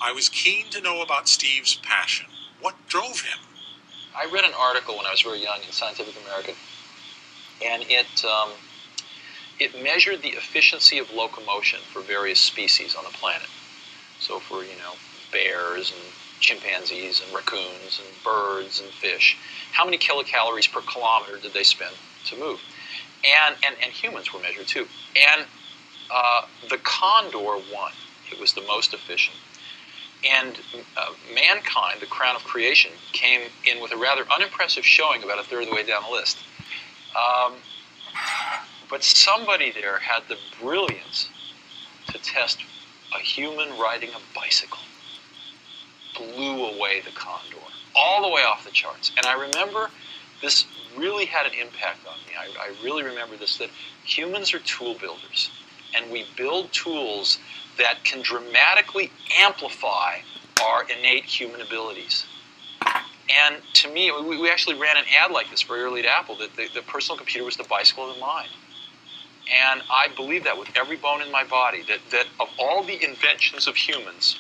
I was keen to know about Steve's passion. What drove him? I read an article when I was very young in Scientific American, and it measured the efficiency of locomotion for various species on the planet. So for, bears and chimpanzees and raccoons and birds and fish, how many kilocalories per kilometer did they spend to move? And humans were measured too. And the condor won. It was the most efficient. And mankind, the crown of creation, came in with a rather unimpressive showing about a third of the way down the list. But somebody there had the brilliance to test a human riding a bicycle. Blew away the condor, all the way off the charts. And I remember this really had an impact on me. I really remember this, that humans are tool builders. And we build tools that can dramatically amplify our innate human abilities. And to me, we actually ran an ad like this very early at Apple, that the personal computer was the bicycle of the mind. And I believe that with every bone in my body, that of all the inventions of humans,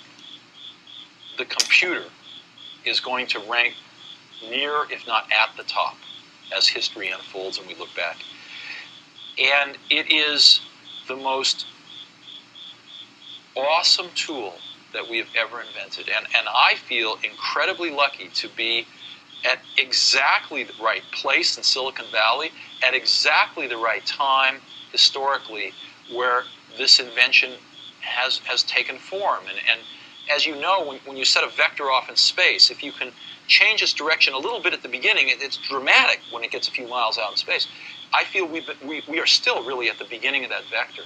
the computer is going to rank near, if not at the top, as history unfolds and we look back. And it is the most awesome tool that we have ever invented. And I feel incredibly lucky to be at exactly the right place in Silicon Valley, at exactly the right time historically, where this invention has taken form. And as you know, when you set a vector off in space, if you can change its direction a little bit at the beginning, it's dramatic when it gets a few miles out in space. I feel we are still really at the beginning of that vector.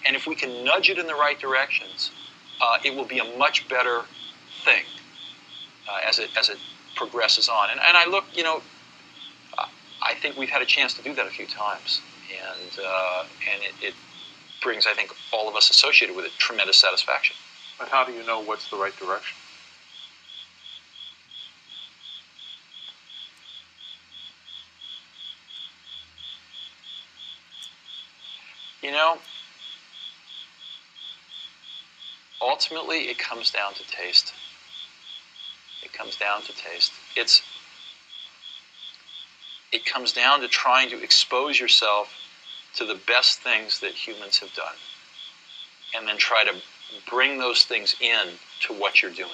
And if we can nudge it in the right directions, it will be a much better thing as it progresses on. And I look, I think we've had a chance to do that a few times. And it brings, I think, all of us associated with it tremendous satisfaction. But how do you know what's the right direction? Ultimately, it comes down to taste. It comes down to taste. It comes down to trying to expose yourself to the best things that humans have done, and then try to bring those things in to what you're doing.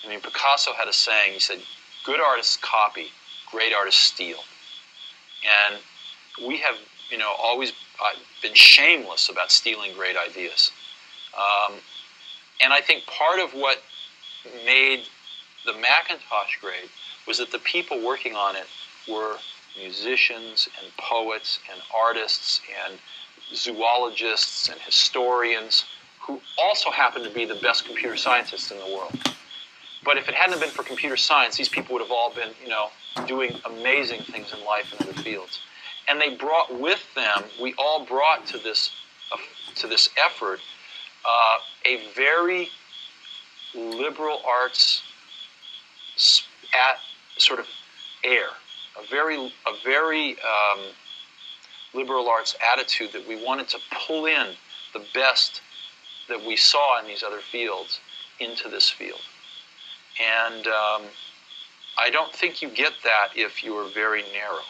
I mean, Picasso had a saying. He said, "Good artists copy, great artists steal." And we have, always been shameless about stealing great ideas. And I think part of what made the Macintosh great was that the people working on it were musicians and poets and artists and zoologists and historians who also happened to be the best computer scientists in the world. But if it hadn't been for computer science, these people would have all been, doing amazing things in life in other fields. And they brought with them, we all brought to this effort a very liberal arts sort of air, a very liberal arts attitude that we wanted to pull in the best that we saw in these other fields into this field. And I don't think you get that if you are very narrow.